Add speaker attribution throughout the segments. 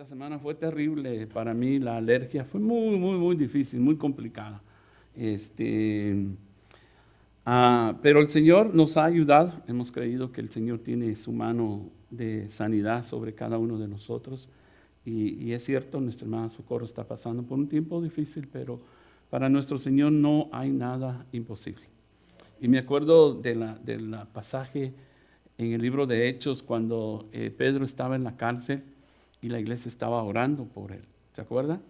Speaker 1: Esta semana fue terrible para mí, la alergia fue muy difícil, muy complicada. Pero el Señor nos ha ayudado, hemos creído que el Señor tiene su mano de sanidad sobre cada uno de nosotros. Y es cierto, nuestra hermana Socorro está pasando por un tiempo difícil, pero para nuestro Señor no hay nada imposible. Y me acuerdo de la pasaje en el libro de Hechos cuando Pedro estaba en la cárcel y la iglesia estaba orando por él. ¿Se acuerdan?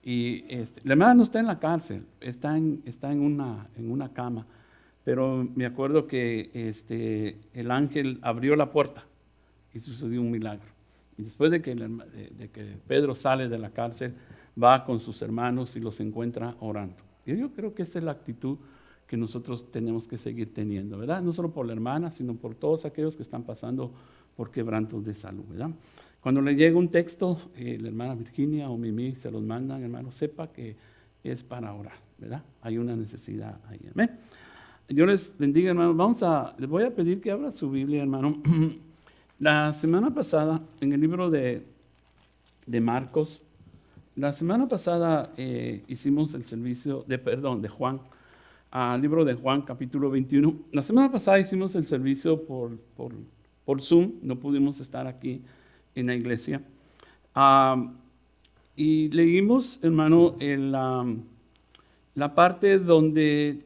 Speaker 1: Y la hermana no está en la cárcel, está en una cama. Pero me acuerdo que el ángel abrió la puerta y sucedió un milagro. Y después de que Pedro sale de la cárcel, va con sus hermanos y los encuentra orando. Y yo creo que esa es la actitud que nosotros tenemos que seguir teniendo, ¿verdad? No solo por la hermana, sino por todos aquellos que están pasando por quebrantos de salud, ¿verdad? Cuando le llega un texto, la hermana Virginia o Mimi se los mandan, hermano, sepa que es para orar, ¿verdad? Hay una necesidad ahí, amén. Dios les bendiga, hermano. Les voy a pedir que abra su Biblia, hermano. La semana pasada, en el libro de Marcos, la semana pasada hicimos el servicio de Juan, libro de Juan, capítulo 21. La semana pasada hicimos el servicio por Zoom, no pudimos estar aquí en la iglesia. Y leímos, hermano, la parte donde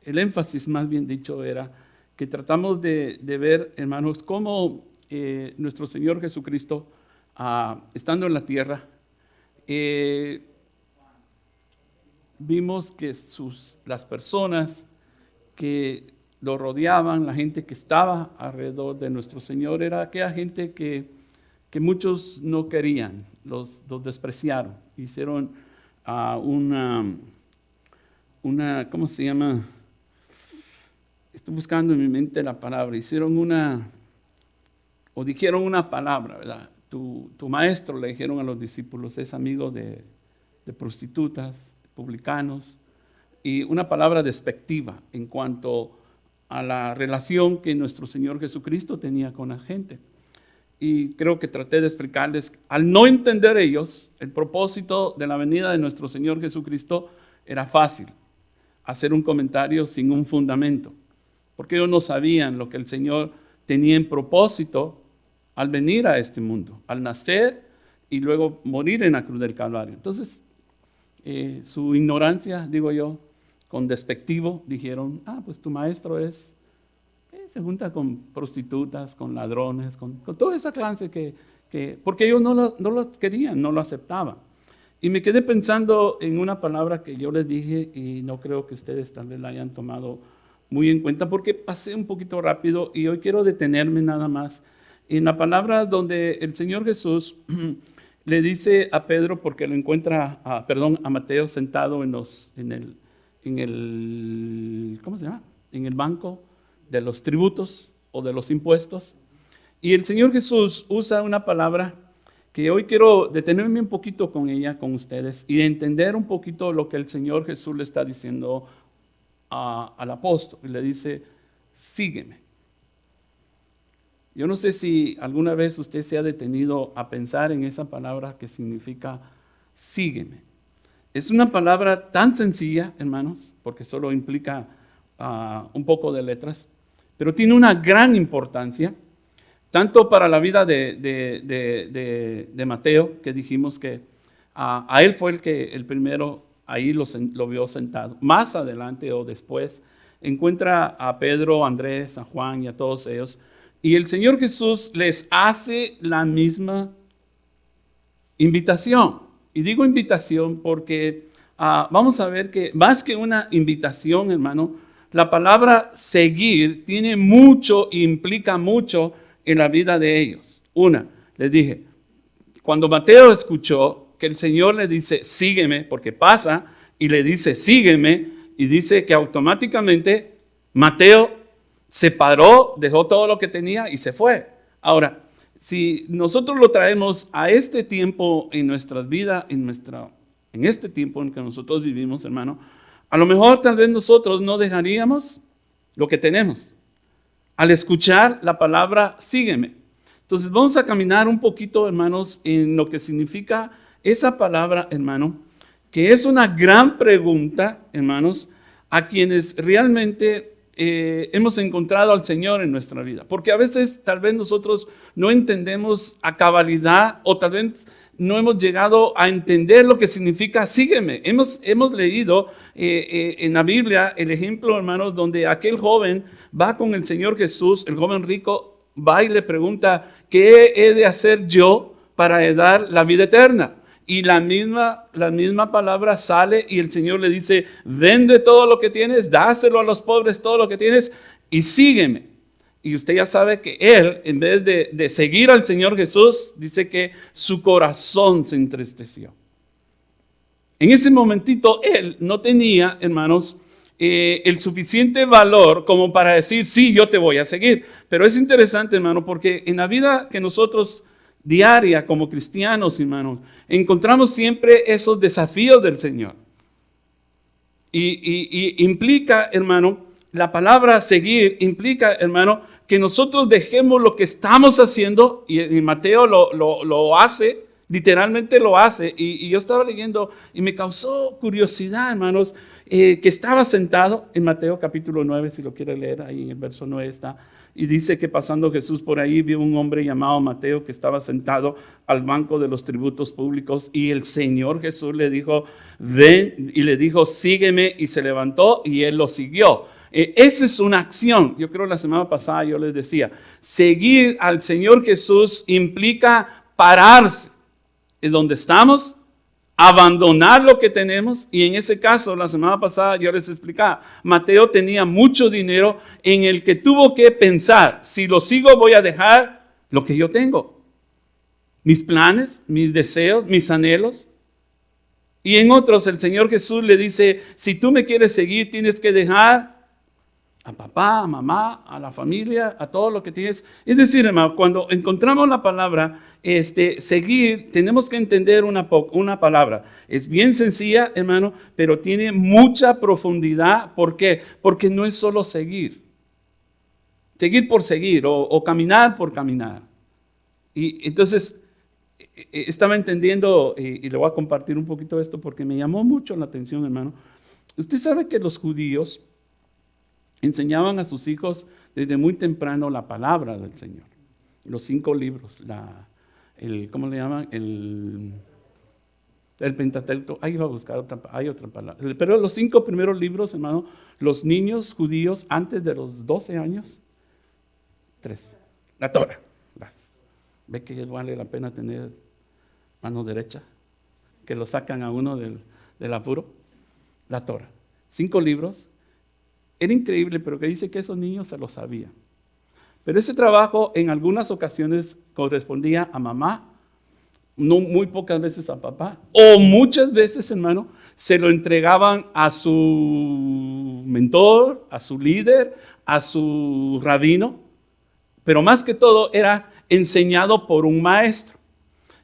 Speaker 1: el énfasis, más bien dicho, era que tratamos de ver, hermanos, cómo nuestro Señor Jesucristo, estando en la tierra, vimos que las personas que lo rodeaban, la gente que estaba alrededor de nuestro Señor, era aquella gente que muchos no querían, los despreciaron, hicieron ¿cómo se llama? Estoy buscando en mi mente la palabra. Dijeron una palabra, ¿verdad? Tu maestro, le dijeron a los discípulos, es amigo de prostitutas, publicanos, y una palabra despectiva en cuanto a la relación que nuestro Señor Jesucristo tenía con la gente. Y creo que traté de explicarles, al no entender ellos el propósito de la venida de nuestro Señor Jesucristo, era fácil hacer un comentario sin un fundamento, porque ellos no sabían lo que el Señor tenía en propósito al venir a este mundo, al nacer y luego morir en la cruz del Calvario. Entonces, su ignorancia, digo yo, con despectivo, dijeron, pues tu maestro se junta con prostitutas, con ladrones, con toda esa clase porque ellos no lo querían, no lo aceptaban. Y me quedé pensando en una palabra que yo les dije y no creo que ustedes tal vez la hayan tomado muy en cuenta porque pasé un poquito rápido y hoy quiero detenerme nada más en la palabra donde el Señor Jesús le dice a Pedro, porque lo encuentra, a Mateo sentado en el ¿cómo se llama? En el banco de los tributos o de los impuestos. Y el Señor Jesús usa una palabra que hoy quiero detenerme un poquito con ella, con ustedes, y entender un poquito lo que el Señor Jesús le está diciendo al apóstol. Y le dice, sígueme. Yo no sé si alguna vez usted se ha detenido a pensar en esa palabra que significa sígueme. Es una palabra tan sencilla, hermanos, porque solo implica un poco de letras, pero tiene una gran importancia, tanto para la vida de Mateo, que dijimos que a él fue el primero, ahí lo vio sentado. Más adelante o después encuentra a Pedro, a Andrés, a Juan y a todos ellos, y el Señor Jesús les hace la misma invitación. Y digo invitación porque vamos a ver que más que una invitación, hermano, la palabra seguir tiene mucho, implica mucho en la vida de ellos. Les dije, cuando Mateo escuchó que el Señor le dice, sígueme, porque pasa y le dice, sígueme, y dice que automáticamente Mateo se paró, dejó todo lo que tenía y se fue. Ahora, si nosotros lo traemos a este tiempo en nuestras vidas, en este tiempo en que nosotros vivimos, hermano, a lo mejor tal vez nosotros no dejaríamos lo que tenemos al escuchar la palabra sígueme. Entonces vamos a caminar un poquito, hermanos, en lo que significa esa palabra, hermano, que es una gran pregunta, hermanos, a quienes realmente hemos encontrado al Señor en nuestra vida. Porque a veces tal vez nosotros no entendemos a cabalidad o tal vez no hemos llegado a entender lo que significa sígueme. Hemos leído en la Biblia el ejemplo, hermanos, donde aquel joven va con el Señor Jesús, el joven rico va y le pregunta, ¿qué he de hacer yo para heredar la vida eterna? Y la misma palabra sale y el Señor le dice, vende todo lo que tienes, dáselo a los pobres todo lo que tienes y sígueme. Y usted ya sabe que él, en vez de seguir al Señor Jesús, dice que su corazón se entristeció. En ese momentito él no tenía, hermanos, el suficiente valor como para decir, sí, yo te voy a seguir. Pero es interesante, hermano, porque en la vida que nosotros diaria como cristianos, hermanos, encontramos siempre esos desafíos del Señor. Y implica, hermano, la palabra seguir implica, hermano, que nosotros dejemos lo que estamos haciendo, y Mateo lo hace, literalmente lo hace, y yo estaba leyendo y me causó curiosidad, hermanos, que estaba sentado en Mateo capítulo 9, si lo quiere leer, ahí en el verso 9 está, y dice que pasando Jesús por ahí, vio un hombre llamado Mateo que estaba sentado al banco de los tributos públicos, y el Señor Jesús le dijo, ven, y le dijo, sígueme, y se levantó y él lo siguió. Esa es una acción. Yo creo la semana pasada yo les decía, seguir al Señor Jesús implica pararse en donde estamos, abandonar lo que tenemos, y en ese caso la semana pasada yo les explicaba, Mateo tenía mucho dinero en el que tuvo que pensar, si lo sigo voy a dejar lo que yo tengo, mis planes, mis deseos, mis anhelos. Y en otros el Señor Jesús le dice, si tú me quieres seguir tienes que dejar a papá, a mamá, a la familia, a todo lo que tienes. Es decir, hermano, cuando encontramos la palabra seguir, tenemos que entender una palabra. Es bien sencilla, hermano, pero tiene mucha profundidad. ¿Por qué? Porque no es solo seguir. Seguir por seguir o caminar por caminar. Y entonces, estaba entendiendo, y le voy a compartir un poquito esto porque me llamó mucho la atención, hermano. Usted sabe que los judíos enseñaban a sus hijos desde muy temprano la palabra del Señor. Los 5 libros, ¿cómo le llaman? El Pentateuco. Ahí iba a buscar hay otra palabra. Pero los 5 primeros libros, hermano, los niños judíos antes de los 12 años, 3. La Torah. ¿Ve que vale la pena tener mano derecha? Que lo sacan a uno del apuro. La Torah. 5 libros. Era increíble, pero que dice que esos niños se lo sabían. Pero ese trabajo en algunas ocasiones correspondía a mamá, no muy pocas veces a papá, o muchas veces, hermano, se lo entregaban a su mentor, a su líder, a su rabino, pero más que todo era enseñado por un maestro.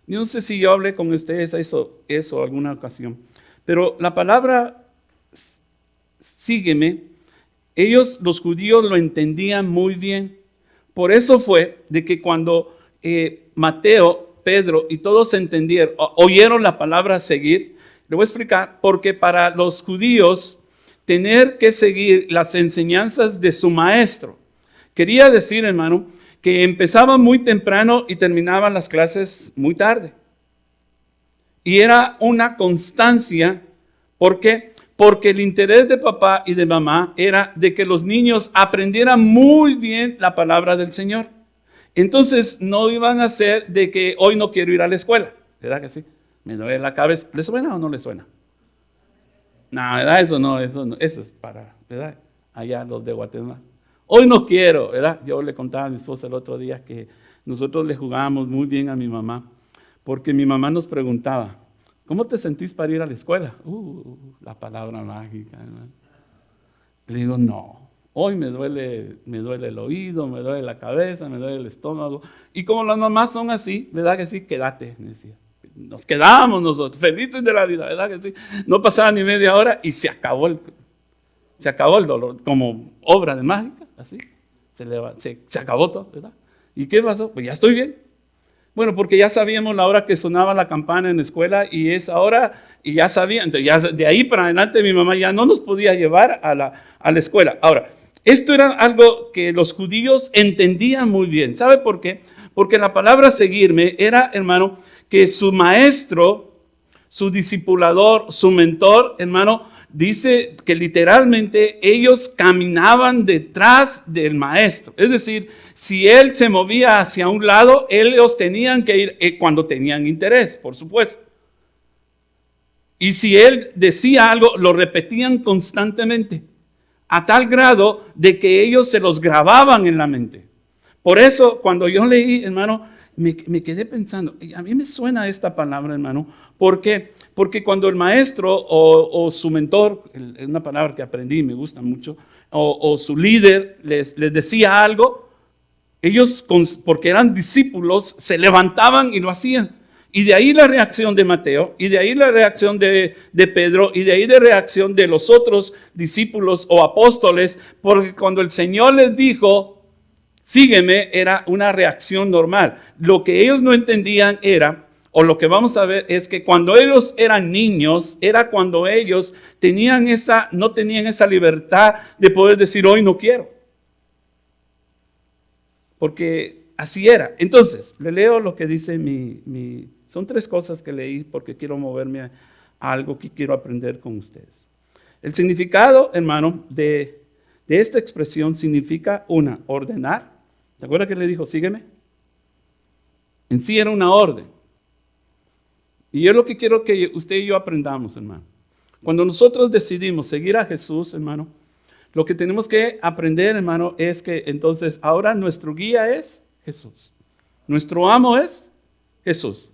Speaker 1: Yo no sé si yo hablé con ustedes eso alguna ocasión, pero la palabra sígueme, ellos, los judíos, lo entendían muy bien. Por eso fue de que cuando Mateo, Pedro y todos entendieron, oyeron la palabra seguir, le voy a explicar, porque para los judíos tener que seguir las enseñanzas de su maestro, quería decir, hermano, que empezaban muy temprano y terminaban las clases muy tarde. Y era una constancia, ¿por qué? Porque el interés de papá y de mamá era de que los niños aprendieran muy bien la palabra del Señor. Entonces no iban a ser de que hoy no quiero ir a la escuela. ¿Verdad que sí? Me duele la cabeza. ¿Le suena o no le suena? No, ¿verdad? Eso es para, ¿verdad? Allá los de Guatemala. Hoy no quiero, ¿verdad? Yo le contaba a mi esposa el otro día que nosotros le jugábamos muy bien a mi mamá, porque mi mamá nos preguntaba, ¿cómo te sentís para ir a la escuela? La palabra mágica, ¿no? Le digo, no, hoy me duele el oído, me duele la cabeza, me duele el estómago. Y como las mamás son así, ¿verdad que sí? Quédate, me decía. Nos quedábamos nosotros, felices de la vida, ¿verdad que sí? No pasaba ni media hora y se acabó el dolor, como obra de mágica, así. Se acabó todo, ¿verdad? ¿Y qué pasó? Pues ya estoy bien. Bueno, porque ya sabíamos la hora que sonaba la campana en la escuela y es ahora, y ya sabían. Entonces ya de ahí para adelante mi mamá ya no nos podía llevar a la escuela. Ahora, esto era algo que los judíos entendían muy bien. ¿Sabe por qué? Porque la palabra seguirme era, hermano, que su maestro, su discipulador, su mentor, hermano, dice que literalmente ellos caminaban detrás del maestro. Es decir, si él se movía hacia un lado, ellos tenían que ir cuando tenían interés, por supuesto. Y si él decía algo, lo repetían constantemente, a tal grado de que ellos se los grababan en la mente. Por eso, cuando yo leí, hermano, me quedé pensando, a mí me suena esta palabra, hermano. ¿Por qué? Porque cuando el maestro o su mentor, es una palabra que aprendí y me gusta mucho, o su líder les decía algo, ellos, porque eran discípulos, se levantaban y lo hacían. Y de ahí la reacción de Mateo, y de ahí la reacción de Pedro, y de ahí la reacción de los otros discípulos o apóstoles, porque cuando el Señor les dijo, sígueme, era una reacción normal. Lo que ellos no entendían era, o lo que vamos a ver es que cuando ellos eran niños, era cuando ellos no tenían esa libertad de poder decir, hoy no quiero. Porque así era. Entonces, le leo lo que dice son 3 cosas que leí porque quiero moverme a algo que quiero aprender con ustedes. El significado, hermano, de esta expresión significa ordenar. ¿Te acuerdas que le dijo, sígueme? En sí era una orden. Y yo lo que quiero que usted y yo aprendamos, hermano. Cuando nosotros decidimos seguir a Jesús, hermano, lo que tenemos que aprender, hermano, es que entonces ahora nuestro guía es Jesús. Nuestro amo es Jesús.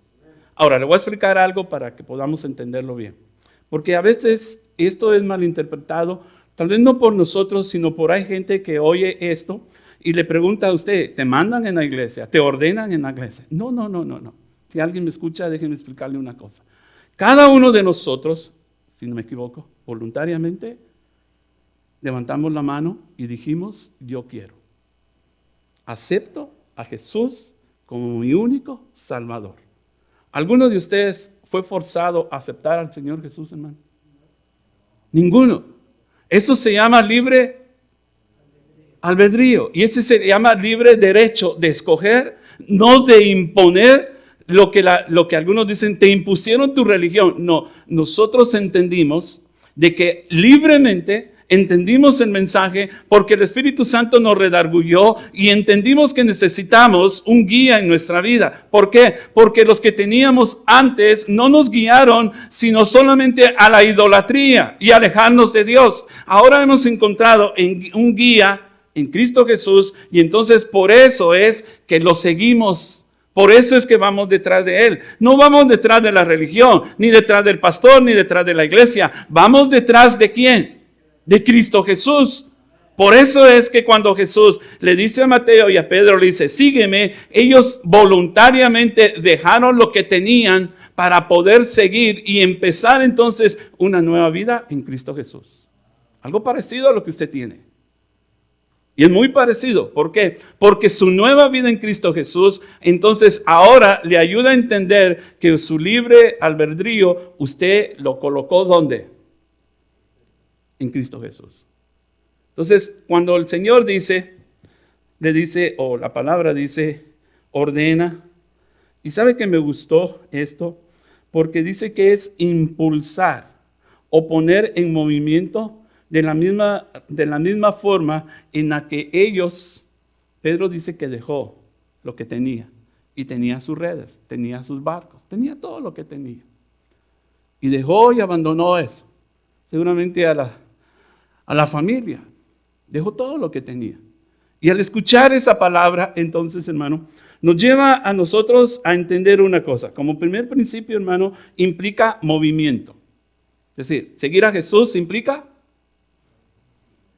Speaker 1: Ahora, le voy a explicar algo para que podamos entenderlo bien. Porque a veces esto es malinterpretado, tal vez no por nosotros, sino por hay gente que oye esto y le pregunta a usted, ¿te mandan en la iglesia? ¿Te ordenan en la iglesia? No. Si alguien me escucha, déjenme explicarle una cosa. Cada uno de nosotros, si no me equivoco, voluntariamente, levantamos la mano y dijimos, yo quiero. Acepto a Jesús como mi único Salvador. ¿Alguno de ustedes fue forzado a aceptar al Señor Jesús, hermano? Ninguno. Eso se llama libre albedrío. Y ese se llama libre derecho de escoger, no de imponer lo que algunos dicen, te impusieron tu religión. No, nosotros entendimos de que libremente entendimos el mensaje porque el Espíritu Santo nos redarguyó y entendimos que necesitamos un guía en nuestra vida. ¿Por qué? Porque los que teníamos antes no nos guiaron, sino solamente a la idolatría y alejarnos de Dios. Ahora hemos encontrado un guía en Cristo Jesús y entonces por eso es que lo seguimos. Por eso es que vamos detrás de Él. No vamos detrás de la religión, ni detrás del pastor, ni detrás de la iglesia. Vamos detrás de ¿quién? De Cristo Jesús. Por eso es que cuando Jesús le dice a Mateo y a Pedro, le dice, sígueme, ellos voluntariamente dejaron lo que tenían para poder seguir y empezar entonces una nueva vida en Cristo Jesús. Algo parecido a lo que usted tiene. Y es muy parecido. ¿Por qué? Porque su nueva vida en Cristo Jesús, entonces ahora le ayuda a entender que su libre albedrío, usted lo colocó ¿dónde? En Cristo Jesús. Entonces, cuando el Señor le dice, o la palabra dice, ordena. Y sabe que me gustó esto, porque dice que es impulsar o poner en movimiento de la misma forma en la que Pedro dice que dejó lo que tenía. Y tenía sus redes, tenía sus barcos, tenía todo lo que tenía. Y dejó y abandonó eso. Seguramente a la familia. Dejó todo lo que tenía. Y al escuchar esa palabra, entonces, hermano, nos lleva a nosotros a entender una cosa. Como primer principio, hermano, implica movimiento. Es decir, seguir a Jesús implica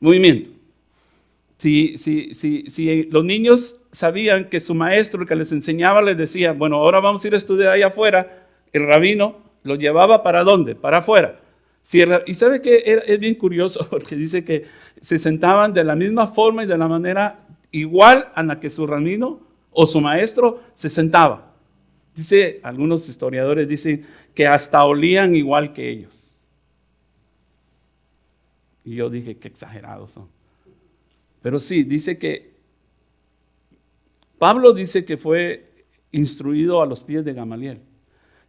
Speaker 1: movimiento. Si los niños sabían que su maestro, el que les enseñaba, les decía, bueno, ahora vamos a ir a estudiar allá afuera, el rabino lo llevaba ¿para dónde? Para afuera. Y sabe que es bien curioso porque dice que se sentaban de la misma forma y de la manera igual a la que su rabino o su maestro, se sentaba. Dice, algunos historiadores dicen que hasta olían igual que ellos. Y yo dije, qué exagerados son. Pero sí, dice que Pablo dice que fue instruido a los pies de Gamaliel.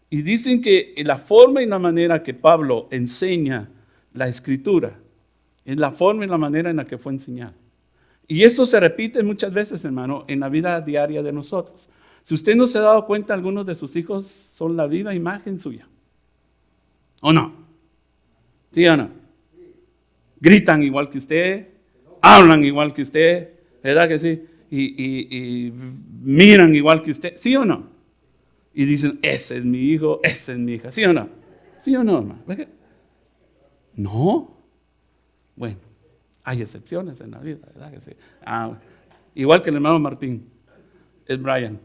Speaker 1: Y dicen que la forma y la manera que Pablo enseña la escritura es la forma y la manera en la que fue enseñado. Y eso se repite muchas veces, hermano, en la vida diaria de nosotros. Si usted no se ha dado cuenta, algunos de sus hijos son la viva imagen suya. ¿O no? ¿Sí o no? Gritan igual que usted, hablan igual que usted, ¿verdad que sí? Y miran igual que usted, ¿sí o no? Y dicen, ese es mi hijo, esa es mi hija, ¿sí o no? ¿Sí o no, hermano? No. Bueno, hay excepciones en la vida, ¿verdad que sí? Igual que el hermano Martín, es Brian,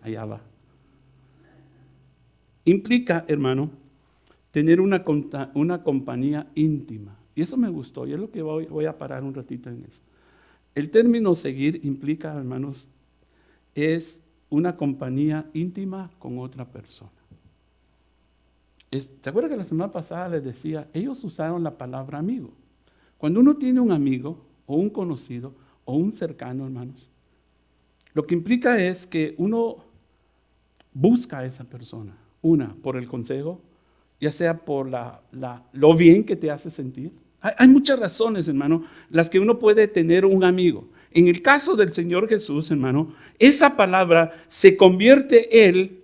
Speaker 1: allá va. Implica, hermano, tener una compañía íntima. Y eso me gustó, y es lo que voy a parar un ratito en eso. El término seguir implica, hermanos, es una compañía íntima con otra persona. ¿Se acuerdan que la semana pasada les decía? Ellos usaron la palabra amigo. Cuando uno tiene un amigo, o un conocido, o un cercano, hermanos, lo que implica es que uno busca a esa persona. Una, por el consejo, ya sea por lo bien que te hace sentir. Hay muchas razones, hermano, las que uno puede tener un amigo. En el caso del Señor Jesús, hermano, esa palabra se convierte Él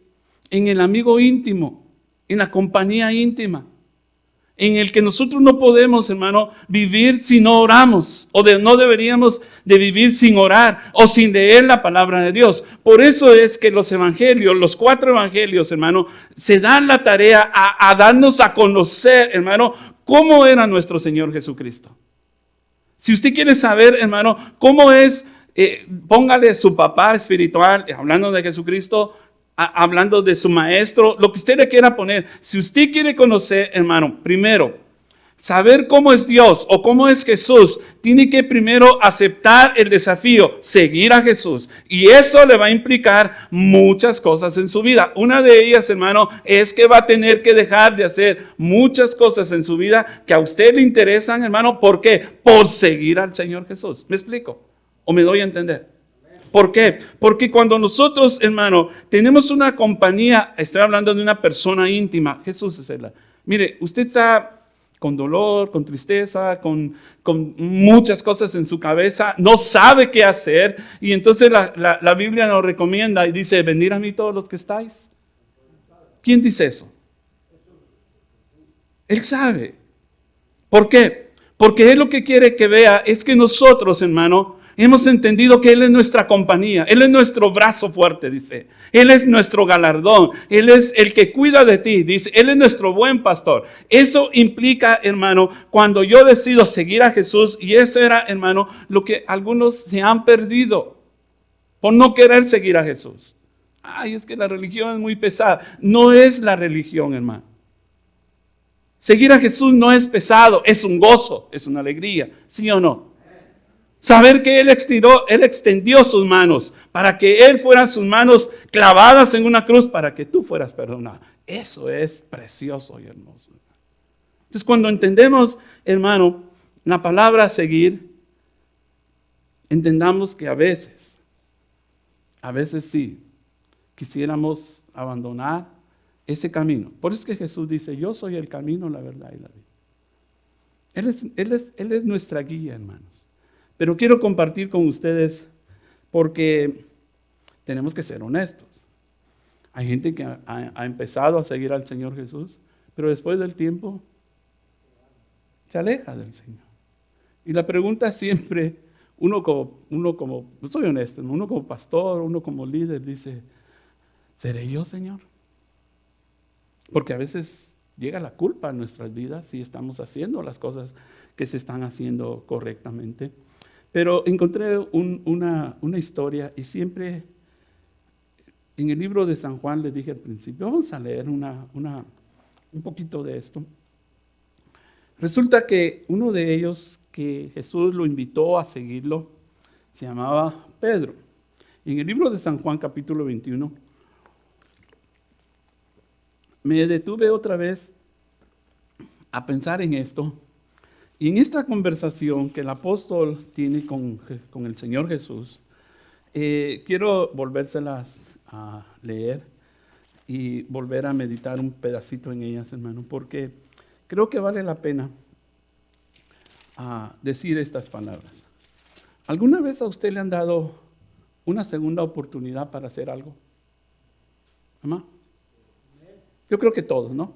Speaker 1: en el amigo íntimo, en la compañía íntima, en el que nosotros no podemos, hermano, vivir si no oramos, o no deberíamos de vivir sin orar o sin leer la palabra de Dios. Por eso es que los evangelios, los 4 evangelios, hermano, se dan la tarea a darnos a conocer, hermano, cómo era nuestro Señor Jesucristo. Si usted quiere saber, hermano, cómo es, póngale su papá espiritual, hablando de Jesucristo, hablando de su maestro, lo que usted le quiera poner. Si usted quiere conocer, hermano, primero, saber cómo es Dios o cómo es Jesús, tiene que primero aceptar el desafío, seguir a Jesús. Y eso le va a implicar muchas cosas en su vida. Una de ellas, hermano, es que va a tener que dejar de hacer muchas cosas en su vida que a usted le interesan, hermano. ¿Por qué? Por seguir al Señor Jesús. ¿Me explico? ¿O me doy a entender? ¿Por qué? Porque cuando nosotros, hermano, tenemos una compañía, estoy hablando de una persona íntima, Jesús es Él. Mire, usted está con dolor, con tristeza, con muchas cosas en su cabeza, no sabe qué hacer, y entonces la Biblia nos recomienda y dice, venid a mí todos los que estáis. ¿Quién dice eso? Él sabe. ¿Por qué? Porque Él lo que quiere que vea es que nosotros, hermano, hemos entendido que Él es nuestra compañía, Él es nuestro brazo fuerte, dice. Él es nuestro galardón, Él es el que cuida de ti, dice. Él es nuestro buen pastor. Eso implica, hermano, cuando yo decido seguir a Jesús, y eso era, hermano, lo que algunos se han perdido por no querer seguir a Jesús. Ay, es que la religión es muy pesada. No es la religión, hermano. Seguir a Jesús no es pesado, es un gozo, es una alegría, ¿sí o no? Saber que Él extendió sus manos para que Él fueran sus manos clavadas en una cruz para que tú fueras perdonado. Eso es precioso y hermoso. Entonces, cuando entendemos, hermano, la palabra seguir, entendamos que a veces sí, quisiéramos abandonar ese camino. Por eso es que Jesús dice, yo soy el camino, la verdad y la vida. Él es nuestra guía, hermanos. Pero quiero compartir con ustedes porque tenemos que ser honestos. Hay gente que ha empezado a seguir al Señor Jesús, pero después del tiempo se aleja del Señor. Y la pregunta siempre, uno como, soy honesto, uno como pastor, uno como líder dice, ¿seré yo, Señor? Porque a veces llega la culpa en nuestras vidas si estamos haciendo las cosas que se están haciendo correctamente. Pero encontré una historia y siempre en el libro de San Juan les dije al principio, vamos a leer un poquito de esto. Resulta que uno de ellos que Jesús lo invitó a seguirlo se llamaba Pedro. En el libro de San Juan, capítulo 21, me detuve otra vez a pensar en esto. Y en esta conversación que el apóstol tiene con el Señor Jesús, quiero volvérselas a leer y volver a meditar un pedacito en ellas, hermano, porque creo que vale la pena decir estas palabras. ¿Alguna vez a usted le han dado una segunda oportunidad para hacer algo? ¿Mamá? Yo creo que todos, ¿no?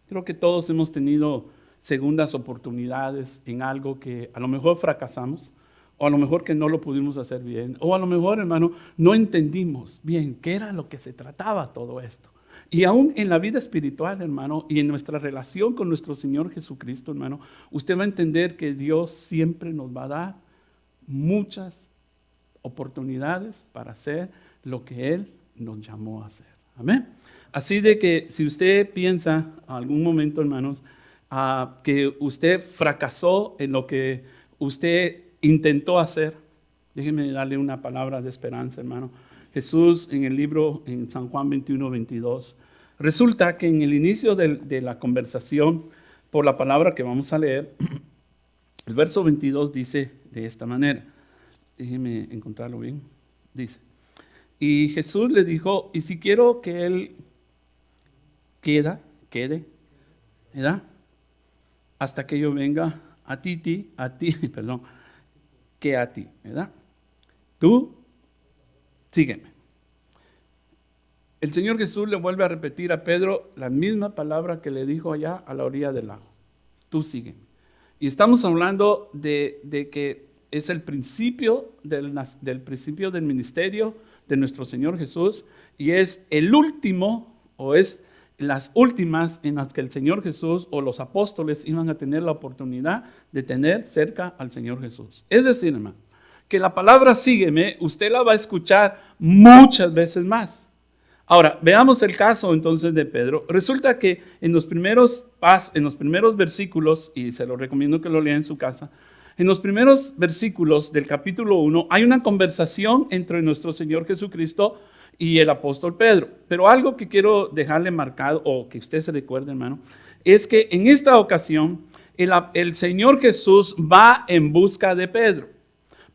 Speaker 1: Creo que todos hemos tenido segundas oportunidades en algo que a lo mejor fracasamos, o a lo mejor que no lo pudimos hacer bien, o a lo mejor, hermano, no entendimos bien qué era lo que se trataba todo esto. Y aún en la vida espiritual, hermano, y en nuestra relación con nuestro Señor Jesucristo, hermano, usted va a entender que Dios siempre nos va a dar muchas oportunidades para hacer lo que Él nos llamó a hacer. Amén. Así de que si usted piensa algún momento, hermanos, que usted fracasó en lo que usted intentó hacer, déjeme darle una palabra de esperanza, hermano. Jesús en el libro, en San Juan 21, 22, resulta que en el inicio de la conversación, por la palabra que vamos a leer, el verso 22 dice de esta manera, déjeme encontrarlo bien, dice, y Jesús le dijo, y si quiero que él quede, ¿verdad? Hasta que yo venga a ti, perdón, que a ti, ¿verdad? Tú, sígueme. El Señor Jesús le vuelve a repetir a Pedro la misma palabra que le dijo allá a la orilla del lago. Tú sígueme. Y estamos hablando de que es el principio del principio del ministerio de nuestro Señor Jesús y es el último o es las últimas en las que el Señor Jesús o los apóstoles iban a tener la oportunidad de tener cerca al Señor Jesús. Es decir, hermano, que la palabra sígueme, usted la va a escuchar muchas veces más. Ahora, veamos el caso entonces de Pedro. Resulta que en los primeros versículos, y se lo recomiendo que lo lea en su casa, en los primeros versículos del capítulo 1 hay una conversación entre nuestro Señor Jesucristo y el apóstol Pedro. Pero algo que quiero dejarle marcado, o que usted se recuerde, hermano, es que en esta ocasión el Señor Jesús va en busca de Pedro.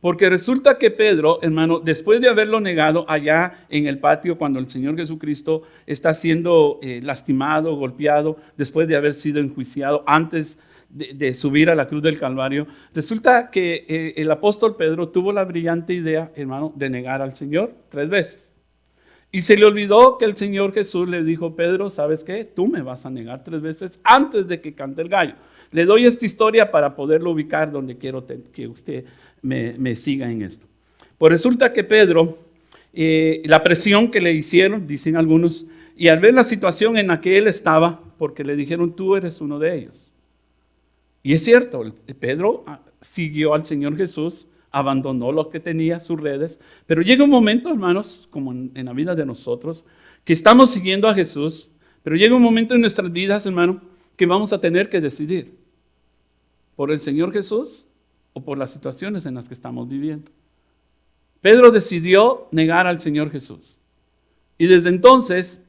Speaker 1: Porque resulta que Pedro, hermano, después de haberlo negado allá en el patio, cuando el Señor Jesucristo está siendo lastimado, golpeado, después de haber sido enjuiciado, antes de subir a la cruz del Calvario, resulta que el apóstol Pedro tuvo la brillante idea, hermano, de negar al Señor 3 veces. Y se le olvidó que el Señor Jesús le dijo, Pedro, ¿sabes qué? Tú me vas a negar 3 veces antes de que cante el gallo. Le doy esta historia para poderlo ubicar donde quiero que usted me siga en esto. Pues resulta que Pedro, la presión que le hicieron, dicen algunos, y al ver la situación en la que él estaba, porque le dijeron, tú eres uno de ellos. Y es cierto, Pedro siguió al Señor Jesús, abandonó lo que tenía, sus redes, pero llega un momento, hermanos, como en la vida de nosotros, que estamos siguiendo a Jesús, pero llega un momento en nuestras vidas, hermano, que vamos a tener que decidir por el Señor Jesús o por las situaciones en las que estamos viviendo. Pedro decidió negar al Señor Jesús. Y desde entonces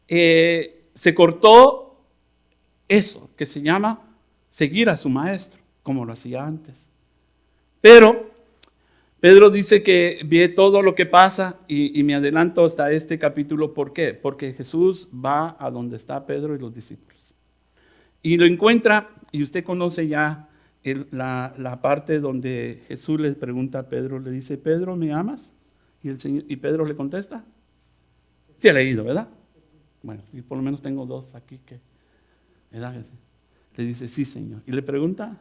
Speaker 1: se cortó eso que se llama seguir a su maestro, como lo hacía antes. Pero Pedro dice que ve todo lo que pasa y me adelanto hasta este capítulo. ¿Por qué? Porque Jesús va a donde está Pedro y los discípulos. Y lo encuentra, y usted conoce ya la parte donde Jesús le pregunta a Pedro, le dice, Pedro, ¿me amas? Y Pedro le contesta, sí ha leído, ¿verdad? Bueno, y por lo menos tengo 2 aquí que, ¿verdad? Le dice, sí, Señor. Y le pregunta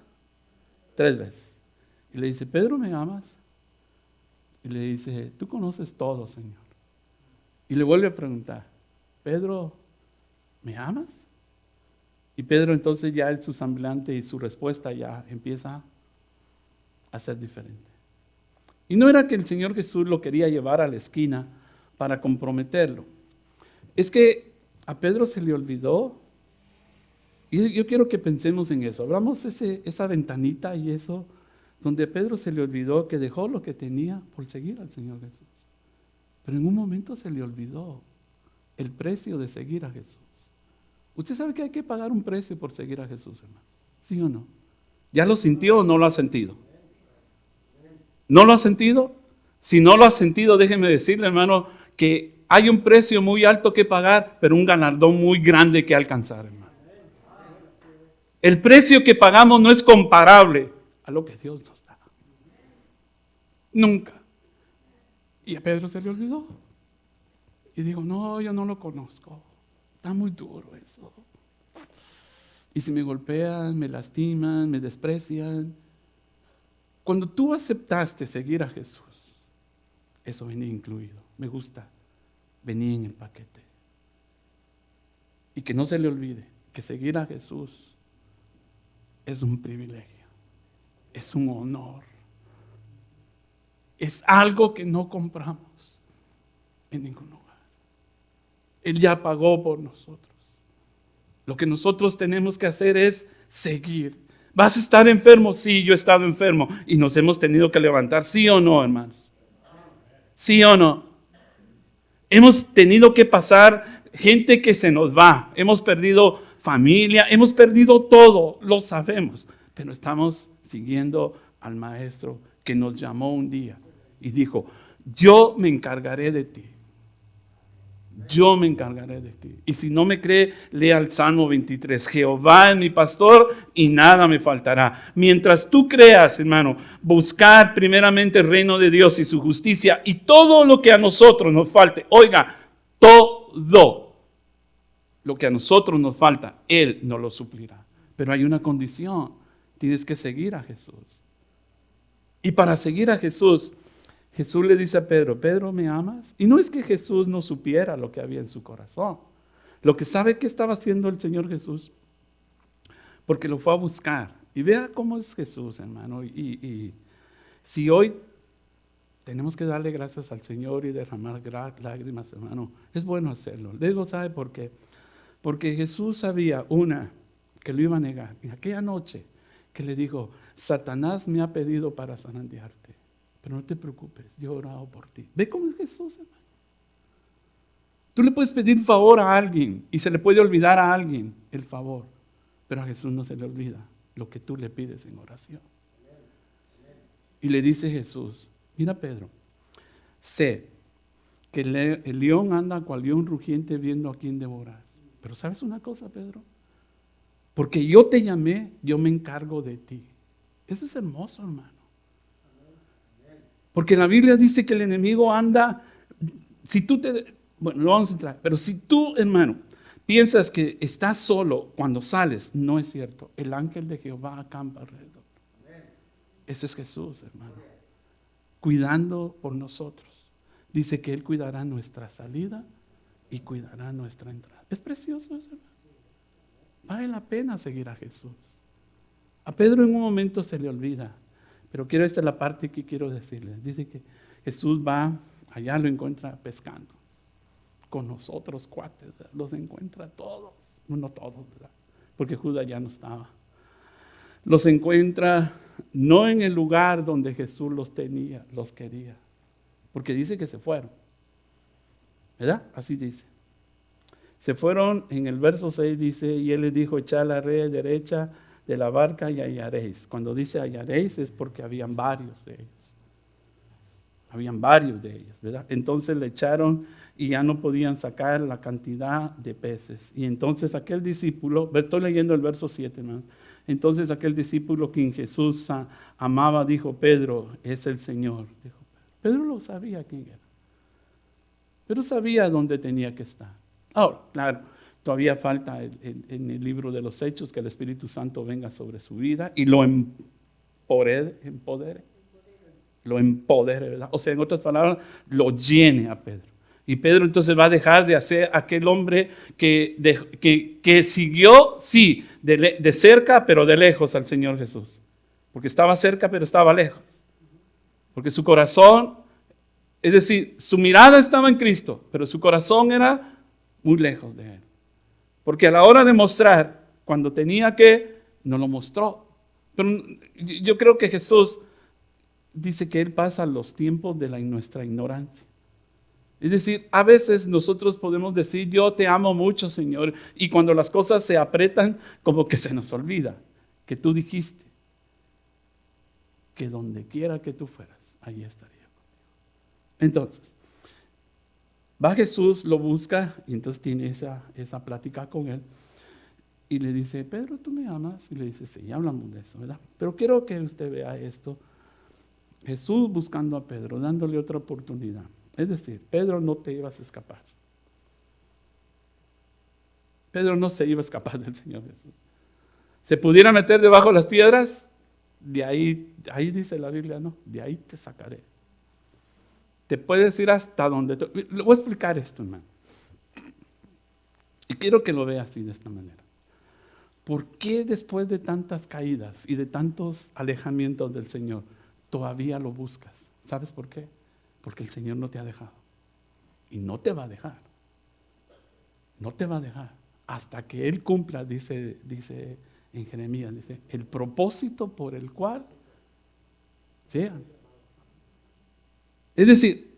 Speaker 1: 3 veces. Y le dice, Pedro, ¿me amas? Y le dice, tú conoces todo, Señor. Y le vuelve a preguntar, Pedro, ¿me amas? Y Pedro entonces ya en su semblante y su respuesta ya empieza a ser diferente. Y no era que el Señor Jesús lo quería llevar a la esquina para comprometerlo. Es que a Pedro se le olvidó. Y yo quiero que pensemos en eso. Abramos esa ventanita y eso, donde a Pedro se le olvidó que dejó lo que tenía por seguir al Señor Jesús. Pero en un momento se le olvidó el precio de seguir a Jesús. ¿Usted sabe que hay que pagar un precio por seguir a Jesús, hermano? ¿Sí o no? ¿Ya lo sintió o no lo ha sentido? ¿No lo ha sentido? Si no lo ha sentido, déjeme decirle, hermano, que hay un precio muy alto que pagar, pero un galardón muy grande que alcanzar, hermano. El precio que pagamos no es comparable a lo que Dios nos da. Nunca. Y a Pedro se le olvidó. Y digo, no, yo no lo conozco. Está muy duro eso. Y si me golpean, me lastiman, me desprecian. Cuando tú aceptaste seguir a Jesús, eso venía incluido. Me gusta. Venía en el paquete. Y que no se le olvide que seguir a Jesús es un privilegio. Es un honor. Es algo que no compramos en ningún lugar. Él ya pagó por nosotros. Lo que nosotros tenemos que hacer es seguir. ¿Vas a estar enfermo? Sí, yo he estado enfermo y nos hemos tenido que levantar. ¿Sí o no, hermanos? ¿Sí o no? Hemos tenido que pasar gente que se nos va. Hemos perdido familia, hemos perdido todo, lo sabemos. Pero estamos siguiendo al Maestro que nos llamó un día y dijo, yo me encargaré de ti. Yo me encargaré de ti. Y si no me cree, lea el Salmo 23. Jehová es mi pastor y nada me faltará. Mientras tú creas, hermano, buscar primeramente el reino de Dios y su justicia y todo lo que a nosotros nos falte. Oiga, todo lo que a nosotros nos falta, Él nos lo suplirá. Pero hay una condición. Tienes que seguir a Jesús. Y para seguir a Jesús, Jesús le dice a Pedro, Pedro, ¿me amas? Y no es que Jesús no supiera lo que había en su corazón. Lo que sabe que estaba haciendo el Señor Jesús, porque lo fue a buscar. Y vea cómo es Jesús, hermano. Y si hoy tenemos que darle gracias al Señor y derramar lágrimas, hermano, es bueno hacerlo. Luego, ¿sabe por qué? Porque Jesús sabía, que lo iba a negar. Y aquella noche que le dijo, Satanás me ha pedido para zarandearte. Pero no te preocupes, yo he orado por ti. Ve cómo es Jesús, hermano. Tú le puedes pedir favor a alguien y se le puede olvidar a alguien el favor. Pero a Jesús no se le olvida lo que tú le pides en oración. Y le dice Jesús, mira Pedro, sé que el león anda cual león rugiente viendo a quién devorar. Pero ¿sabes una cosa, Pedro? Porque yo te llamé, yo me encargo de ti. Eso es hermoso, hermano. Porque la Biblia dice que el enemigo anda, no vamos a entrar, pero si tú, hermano, piensas que estás solo cuando sales, no es cierto. El ángel de Jehová acampa alrededor. Ese es Jesús, hermano. Cuidando por nosotros. Dice que Él cuidará nuestra salida y cuidará nuestra entrada. Es precioso eso, hermano. Vale la pena seguir a Jesús. A Pedro en un momento se le olvida. Pero esta es la parte que quiero decirles. Dice que Jesús va, allá lo encuentra pescando. Con nosotros cuates, ¿verdad? Los encuentra todos. No todos, ¿verdad? Porque Judas ya no estaba. Los encuentra no en el lugar donde Jesús los quería. Porque dice que se fueron. ¿Verdad? Así dice. Se fueron, en el verso 6 dice, y Él les dijo, echad la red derecha de la barca y hallaréis. Cuando dice hallaréis es porque habían varios de ellos. Habían varios de ellos, ¿verdad? Entonces le echaron y ya no podían sacar la cantidad de peces. Y entonces aquel discípulo, estoy leyendo el verso 7, hermano. Entonces aquel discípulo quien Jesús amaba dijo, Pedro es el Señor. Dijo, Pedro lo sabía quién era. Pedro sabía dónde tenía que estar. Ahora, claro, todavía falta en el libro de los Hechos que el Espíritu Santo venga sobre su vida y lo empodere. Lo empodere, ¿verdad? O sea, en otras palabras, lo llene a Pedro. Y Pedro entonces va a dejar de ser aquel hombre que siguió, sí, de cerca, pero de lejos al Señor Jesús. Porque estaba cerca, pero estaba lejos. Porque su corazón, es decir, su mirada estaba en Cristo, pero su corazón era muy lejos de Él. Porque a la hora de mostrar, cuando tenía que, no lo mostró. Pero yo creo que Jesús dice que Él pasa los tiempos de nuestra ignorancia. Es decir, a veces nosotros podemos decir, yo te amo mucho, Señor, y cuando las cosas se apretan, como que se nos olvida que tú dijiste que donde quiera que tú fueras, ahí estaría contigo. Entonces, va Jesús, lo busca, y entonces tiene esa plática con él, y le dice, Pedro, ¿tú me amas? Y le dice, sí, ya hablamos de eso, ¿verdad? Pero quiero que usted vea esto. Jesús buscando a Pedro, dándole otra oportunidad. Es decir, Pedro, no te ibas a escapar. Pedro no se iba a escapar del Señor Jesús. ¿Se pudiera meter debajo de las piedras? De ahí dice la Biblia, no, de ahí te sacaré. Te puedes ir hasta donde... Le voy a explicar esto, hermano. Y quiero que lo vea así, de esta manera. ¿Por qué después de tantas caídas y de tantos alejamientos del Señor, todavía lo buscas? ¿Sabes por qué? Porque el Señor no te ha dejado. Y no te va a dejar. No te va a dejar. Hasta que Él cumpla, dice en Jeremías, dice, el propósito por el cual sean. Es decir,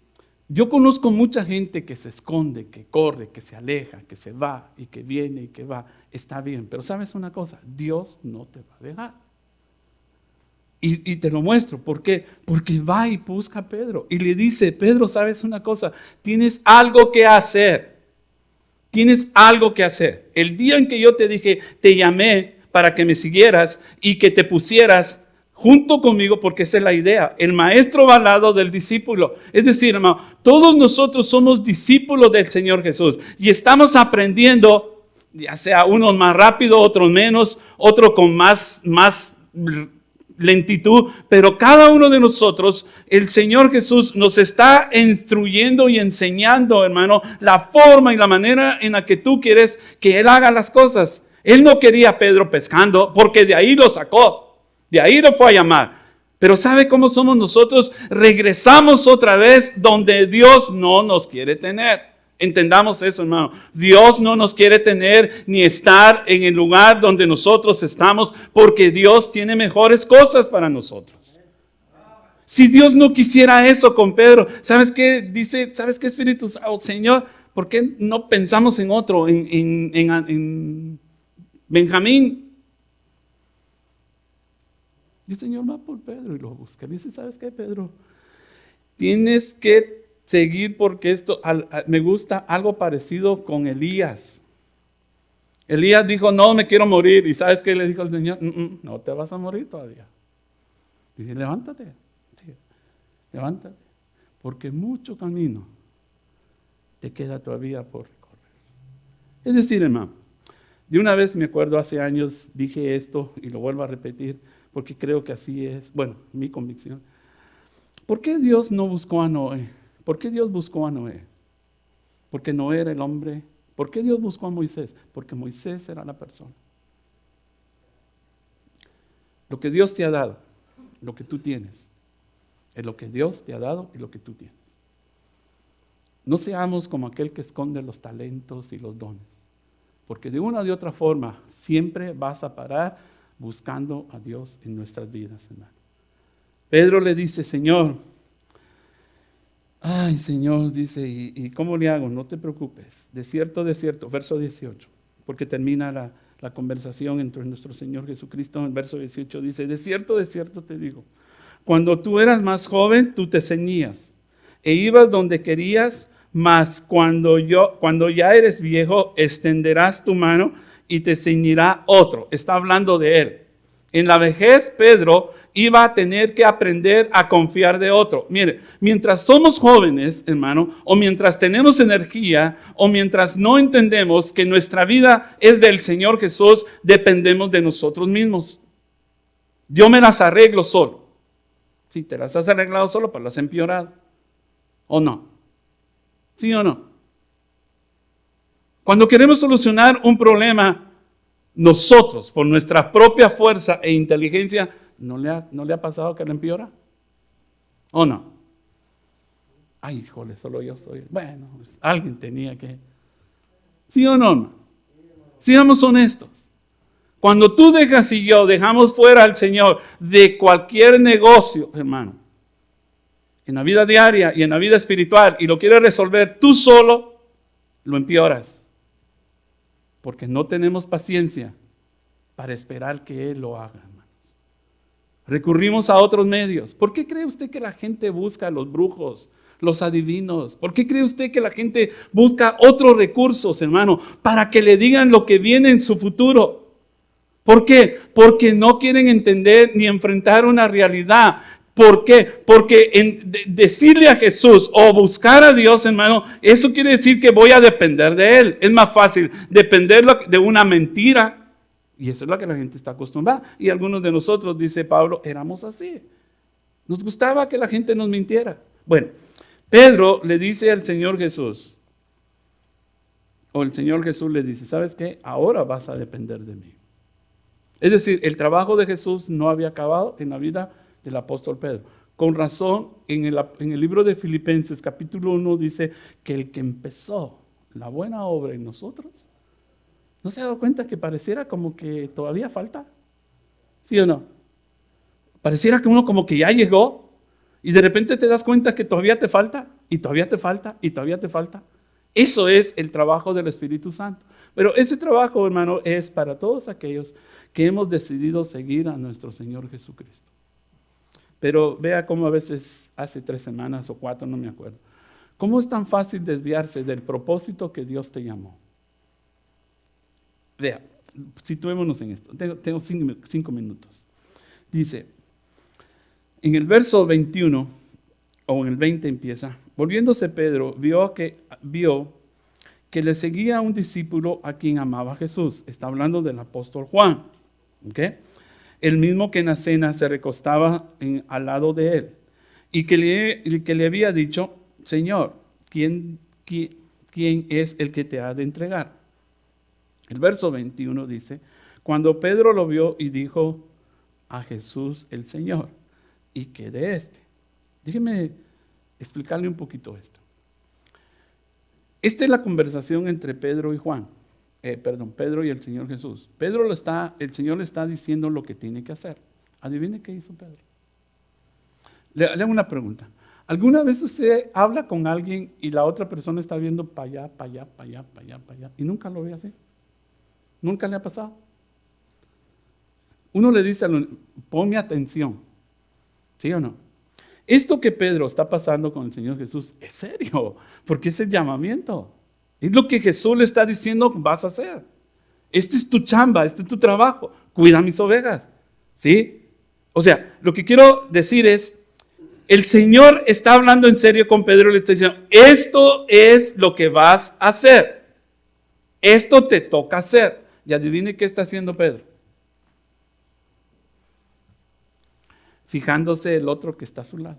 Speaker 1: yo conozco mucha gente que se esconde, que corre, que se aleja, que se va y que viene y que va. Está bien, pero ¿sabes una cosa? Dios no te va a dejar. Y te lo muestro. ¿Por qué? Porque va y busca a Pedro. Y le dice, Pedro, ¿sabes una cosa? Tienes algo que hacer. Tienes algo que hacer. El día en que yo te dije, te llamé para que me siguieras y que te pusieras junto conmigo, porque esa es la idea. El maestro va al lado del discípulo. Es decir, hermano, todos nosotros somos discípulos del Señor Jesús. Y estamos aprendiendo, ya sea unos más rápido, otros menos, otro con más lentitud, pero cada uno de nosotros, el Señor Jesús nos está instruyendo y enseñando, hermano, la forma y la manera en la que tú quieres que Él haga las cosas. Él no quería a Pedro pescando, porque de ahí lo sacó, de ahí lo fue a llamar. Pero ¿sabe cómo somos nosotros? Regresamos otra vez donde Dios no nos quiere tener. Entendamos eso, hermano. Dios no nos quiere tener ni estar en el lugar donde nosotros estamos, porque Dios tiene mejores cosas para nosotros. Si Dios no quisiera eso con Pedro, ¿sabes qué dice? ¿Sabes qué, Espíritu Santo? Señor, ¿por qué no pensamos en otro, en Benjamín? Y el Señor va por Pedro y lo busca. Dice, ¿sabes qué, Pedro? Tienes que seguir, porque esto me gusta algo parecido con Elías. Elías dijo, no me quiero morir. ¿Y sabes qué le dijo el Señor? No te vas a morir todavía. Dice, levántate. Sí, levántate. Porque mucho camino te queda todavía por recorrer. Es decir, hermano, de una vez me acuerdo, hace años dije esto y lo vuelvo a repetir porque creo que así es, bueno, mi convicción. ¿Por qué Dios no buscó a Noé? ¿Por qué Dios buscó a Noé? Porque Noé era el hombre. ¿Por qué Dios buscó a Moisés? Porque Moisés era la persona. Lo que Dios te ha dado, lo que tú tienes, es lo que Dios te ha dado y lo que tú tienes. No seamos como aquel que esconde los talentos y los dones, porque de una u otra forma siempre vas a parar buscando a Dios en nuestras vidas, hermano. Pedro le dice, Señor, ay, Señor, dice, ¿y cómo le hago? No te preocupes. De cierto, verso 18, porque termina la conversación entre nuestro Señor Jesucristo. En el verso 18 dice, de cierto te digo, cuando tú eras más joven, tú te ceñías e ibas donde querías, mas cuando ya eres viejo, extenderás tu mano y te ceñirá otro. Está hablando de él. En la vejez, Pedro iba a tener que aprender a confiar de otro. Mire, mientras somos jóvenes, hermano, o mientras tenemos energía, o mientras no entendemos que nuestra vida es del Señor Jesús, dependemos de nosotros mismos. Yo me las arreglo solo. Si te las has arreglado solo, pues las has empeorado. ¿O no? ¿Sí o no? Cuando queremos solucionar un problema, nosotros, por nuestra propia fuerza e inteligencia, ¿no le ha pasado que la empeora? ¿O no? Ay, híjole, solo yo soy. Bueno, pues, alguien tenía que. ¿Sí o no? Seamos honestos. Cuando tú dejas y yo dejamos fuera al Señor de cualquier negocio, hermano, en la vida diaria y en la vida espiritual y lo quieres resolver tú solo, lo empeoras. Porque no tenemos paciencia para esperar que Él lo haga, hermanos. Recurrimos a otros medios. ¿Por qué cree usted que la gente busca a los brujos, los adivinos? ¿Por qué cree usted que la gente busca otros recursos, hermano, para que le digan lo que viene en su futuro? ¿Por qué? Porque no quieren entender ni enfrentar una realidad. ¿Por qué? Porque decirle a Jesús o buscar a Dios, hermano, eso quiere decir que voy a depender de Él. Es más fácil depender de una mentira. Y eso es lo que la gente está acostumbrada. Y algunos de nosotros, dice Pablo, éramos así. Nos gustaba que la gente nos mintiera. Bueno, Pedro le dice al Señor Jesús, o el Señor Jesús le dice, ¿sabes qué? Ahora vas a depender de mí. Es decir, el trabajo de Jesús no había acabado en la vida del apóstol Pedro. Con razón, en el libro de Filipenses capítulo 1 dice que el que empezó la buena obra en nosotros, ¿no se ha dado cuenta que pareciera como que todavía falta? ¿Sí o no? Pareciera que uno como que ya llegó y de repente te das cuenta que todavía te falta y todavía te falta y todavía te falta. Eso es el trabajo del Espíritu Santo. Pero ese trabajo, hermano, es para todos aquellos que hemos decidido seguir a nuestro Señor Jesucristo. Pero vea cómo a veces hace 3 semanas o 4, no me acuerdo. ¿Cómo es tan fácil desviarse del propósito que Dios te llamó? Vea, situémonos en esto. Tengo 5 minutos. Dice, en el verso 21, o en el 20 empieza, volviéndose Pedro, vio que le seguía un discípulo a quien amaba Jesús. Está hablando del apóstol Juan. ¿Okay? El mismo que en la cena se recostaba al lado de él. Y que le había dicho, Señor, ¿quién es el que te ha de entregar? El verso 21 dice, cuando Pedro lo vio y dijo a Jesús el Señor, ¿y qué de este? Déjeme explicarle un poquito esto. Esta es la conversación entre Pedro y Juan. Pedro y el Señor Jesús. El Señor le está diciendo lo que tiene que hacer. Adivine qué hizo Pedro. Le hago una pregunta. ¿Alguna vez usted habla con alguien y la otra persona está viendo para allá, para allá, para allá, para allá, para allá y nunca lo ve así? ¿Nunca le ha pasado? Uno le dice, ponme atención. ¿Sí o no? Esto que Pedro está pasando con el Señor Jesús es serio, porque es el llamamiento. Es lo que Jesús le está diciendo vas a hacer. Este es tu chamba, este es tu trabajo. Cuida mis ovejas. ¿Sí? O sea, lo que quiero decir es, el Señor está hablando en serio con Pedro y le está diciendo, esto es lo que vas a hacer. Esto te toca hacer. Y adivine qué está haciendo Pedro. Fijándose el otro que está a su lado.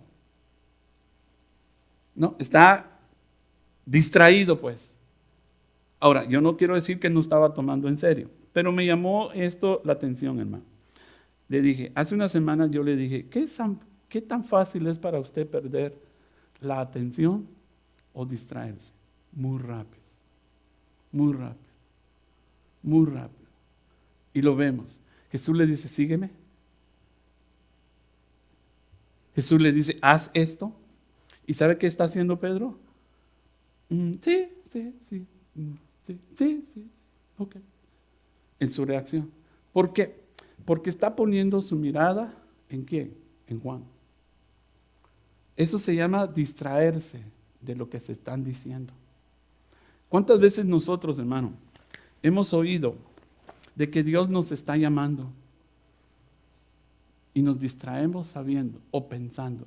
Speaker 1: No, está distraído pues. Ahora, yo no quiero decir que no estaba tomando en serio, pero me llamó esto la atención, hermano. Le dije, hace una semana yo le dije, ¿qué tan fácil es para usted perder la atención o distraerse? Muy rápido, muy rápido, muy rápido. Y lo vemos. Jesús le dice, sígueme. Jesús le dice, haz esto. ¿Y sabe qué está haciendo Pedro? Sí. Ok. En su reacción. ¿Por qué? Porque está poniendo su mirada ¿en quién? En Juan. Eso se llama distraerse de lo que se están diciendo. ¿Cuántas veces nosotros, hermano, hemos oído de que Dios nos está llamando y nos distraemos sabiendo o pensando,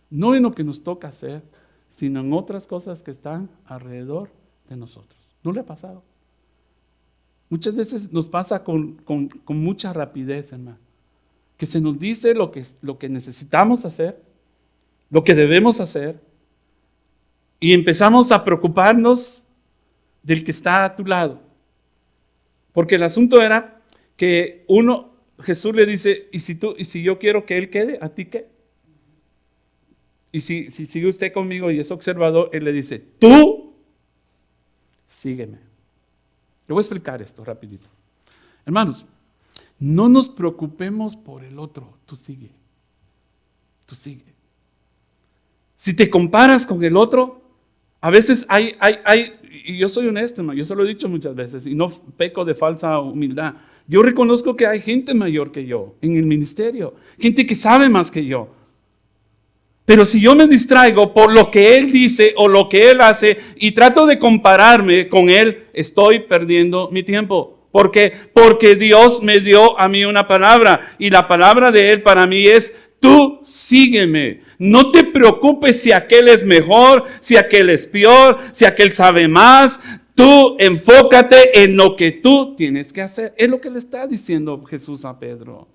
Speaker 1: no en lo que nos toca hacer, sino en otras cosas que están alrededor de nosotros? ¿No le ha pasado? Muchas veces nos pasa con mucha rapidez, hermano, que se nos dice lo que necesitamos hacer, lo que debemos hacer, y empezamos a preocuparnos del que está a tu lado. Porque el asunto era que Jesús le dice, ¿y si yo quiero que él quede, a ti qué? Y si sigue usted conmigo y es observador, él le dice, tú sígueme. Le voy a explicar esto rapidito. Hermanos, no nos preocupemos por el otro, tú sigue. Tú sigue. Si te comparas con el otro, a veces y yo soy honesto, hermano, yo se lo he dicho muchas veces y no peco de falsa humildad. Yo reconozco que hay gente mayor que yo en el ministerio, gente que sabe más que yo. Pero si yo me distraigo por lo que él dice o lo que él hace y trato de compararme con él, estoy perdiendo mi tiempo. ¿Por qué? Porque Dios me dio a mí una palabra y la palabra de él para mí es: tú sígueme. No te preocupes si aquel es mejor, si aquel es peor, si aquel sabe más. Tú enfócate en lo que tú tienes que hacer. Es lo que le está diciendo Jesús a Pedro.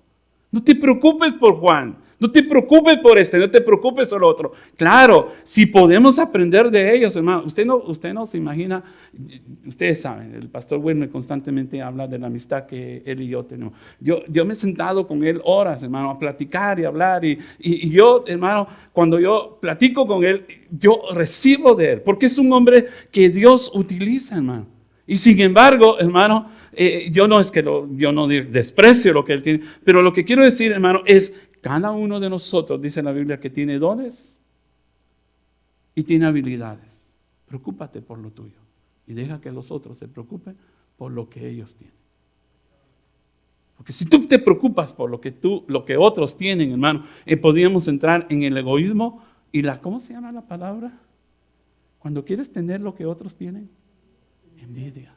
Speaker 1: No te preocupes por Juan. No te preocupes por no te preocupes por otro. Claro, si podemos aprender de ellos, hermano. Usted no se imagina, ustedes saben, el pastor Wilmer constantemente habla de la amistad que él y yo tenemos. Yo me he sentado con él horas, hermano, a platicar y hablar. Y yo, hermano, cuando yo platico con él, yo recibo de él, porque es un hombre que Dios utiliza, hermano. Y sin embargo, hermano, yo no desprecio lo que él tiene, pero lo que quiero decir, hermano, es cada uno de nosotros, dice la Biblia, que tiene dones y tiene habilidades. Preocúpate por lo tuyo y deja que los otros se preocupen por lo que ellos tienen. Porque si tú te preocupas por lo que otros tienen, hermano, podríamos entrar en el egoísmo y ¿cómo se llama la palabra? Cuando quieres tener lo que otros tienen. Envidia.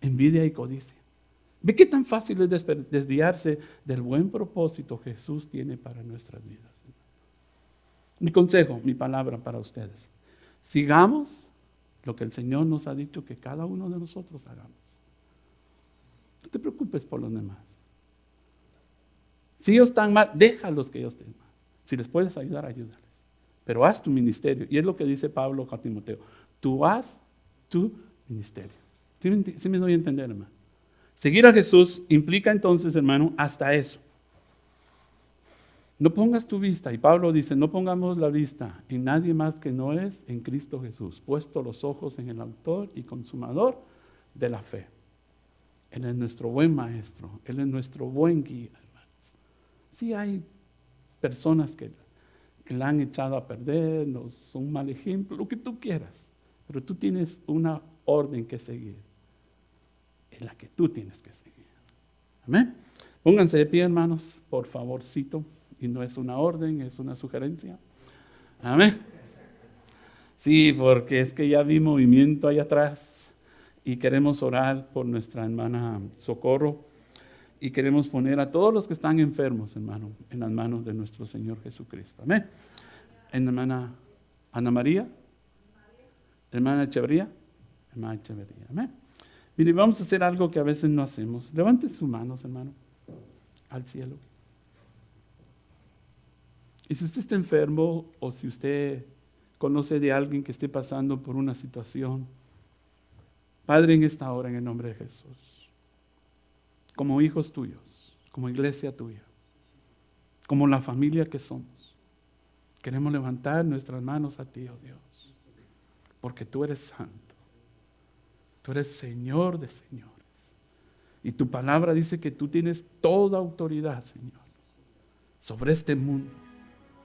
Speaker 1: Envidia y codicia. ¿Ve qué tan fácil es desviarse del buen propósito que Jesús tiene para nuestras vidas? Mi consejo, mi palabra para ustedes: sigamos lo que el Señor nos ha dicho que cada uno de nosotros hagamos. No te preocupes por los demás. Si ellos están mal, déjalos que ellos estén mal. Si les puedes ayudar, ayúdales. Pero haz tu ministerio. Y es lo que dice Pablo a Timoteo. Tú haz tu ministerio. ¿Sí me doy a entender, hermano? Seguir a Jesús implica entonces, hermano, hasta eso. No pongas tu vista, y Pablo dice, no pongamos la vista en nadie más que no es en Cristo Jesús, puesto los ojos en el autor y consumador de la fe. Él es nuestro buen maestro, Él es nuestro buen guía, hermanos. Sí hay personas que la han echado a perder, no son un mal ejemplo, lo que tú quieras, pero tú tienes una orden que seguir. Es la que tú tienes que seguir. Amén. Pónganse de pie, hermanos, por favorcito. Y no es una orden, es una sugerencia. Amén. Sí, porque es que ya vi movimiento ahí atrás y queremos orar por nuestra hermana Socorro y queremos poner a todos los que están enfermos, hermano, en las manos de nuestro Señor Jesucristo. Amén. Hermana Ana María, hermana Echeverría, hermana Echeverría. Amén. Mire, vamos a hacer algo que a veces no hacemos. Levanten sus manos, hermano, al cielo. Y si usted está enfermo o si usted conoce de alguien que esté pasando por una situación, Padre, en esta hora, en el nombre de Jesús, como hijos tuyos, como iglesia tuya, como la familia que somos, queremos levantar nuestras manos a ti, oh Dios, porque tú eres santo. Tú eres Señor de señores. Y tu palabra dice que tú tienes toda autoridad, Señor, sobre este mundo,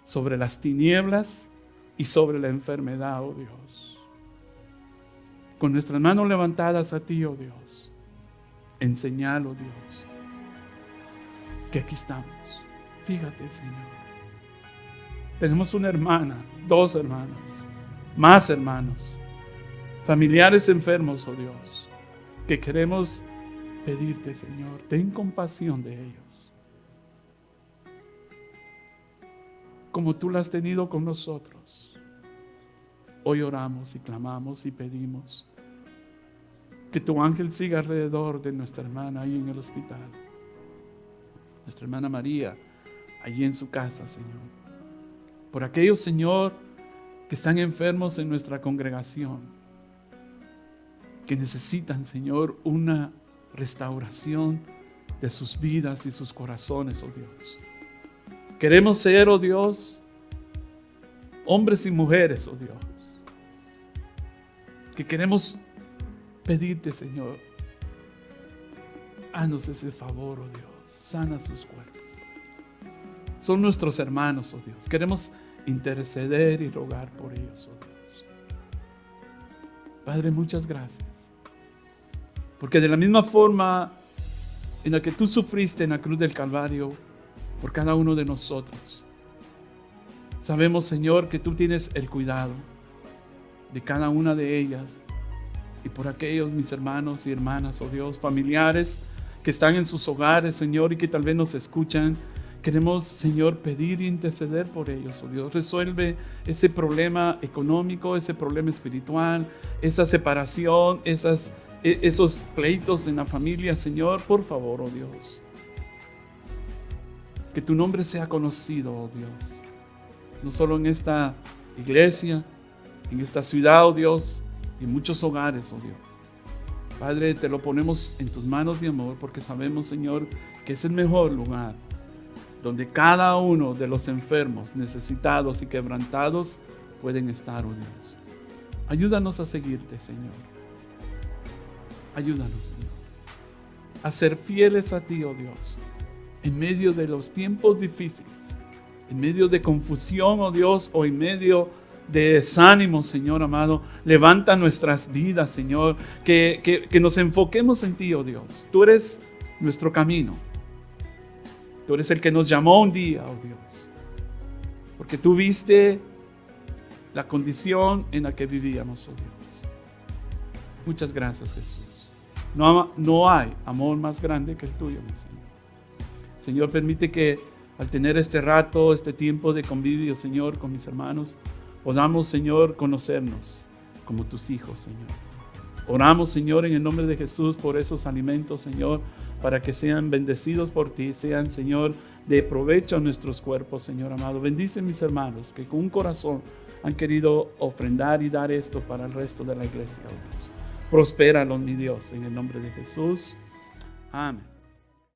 Speaker 1: sobre las tinieblas y sobre la enfermedad, oh Dios. Con nuestras manos levantadas a ti, oh Dios, en señal, oh Dios, que aquí estamos. Fíjate, Señor. Tenemos una hermana, 2 hermanas, más hermanos, familiares enfermos, oh Dios, que queremos pedirte, Señor, ten compasión de ellos, como tú la has tenido con nosotros. Hoy oramos y clamamos y pedimos que tu ángel siga alrededor de nuestra hermana ahí en el hospital, nuestra hermana María, allí en su casa, Señor. Por aquellos, Señor, que están enfermos en nuestra congregación, que necesitan, Señor, una restauración de sus vidas y sus corazones, oh Dios. Queremos ser, oh Dios, hombres y mujeres, oh Dios, que queremos pedirte, Señor, haznos ese favor, oh Dios, sana sus cuerpos. Son nuestros hermanos, oh Dios. Queremos interceder y rogar por ellos, oh Dios. Padre, muchas gracias. Porque de la misma forma en la que tú sufriste en la cruz del Calvario por cada uno de nosotros, sabemos, Señor, que tú tienes el cuidado de cada una de ellas y por aquellos, mis hermanos y hermanas, oh Dios, familiares que están en sus hogares, Señor, y que tal vez nos escuchan. Queremos, Señor, pedir e interceder por ellos, oh Dios. Resuelve ese problema económico, ese problema espiritual, esa separación, esos pleitos en la familia, Señor, por favor, oh Dios. Que tu nombre sea conocido, oh Dios. No solo en esta iglesia, en esta ciudad, oh Dios, y en muchos hogares, oh Dios. Padre, te lo ponemos en tus manos de amor porque sabemos, Señor, que es el mejor lugar donde cada uno de los enfermos, necesitados y quebrantados pueden estar, oh Dios. Ayúdanos a seguirte, Señor. Ayúdanos, Señor, a ser fieles a ti, oh Dios, en medio de los tiempos difíciles, en medio de confusión, oh Dios, o en medio de desánimo, Señor amado. Levanta nuestras vidas, Señor, que nos enfoquemos en ti, oh Dios. Tú eres nuestro camino. Tú eres el que nos llamó un día, oh Dios, porque tú viste la condición en la que vivíamos, oh Dios. Muchas gracias, Jesús. No hay amor más grande que el tuyo, mi Señor. Señor, permite que al tener este rato, este tiempo de convivio, Señor, con mis hermanos, podamos, Señor, conocernos como tus hijos, Señor. Oramos, Señor, en el nombre de Jesús por esos alimentos, Señor, para que sean bendecidos por ti, sean, Señor, de provecho a nuestros cuerpos, Señor amado. Bendice mis hermanos que con un corazón han querido ofrendar y dar esto para el resto de la iglesia, oh Dios. Prospéralos, mi Dios, en el nombre de Jesús. Amén.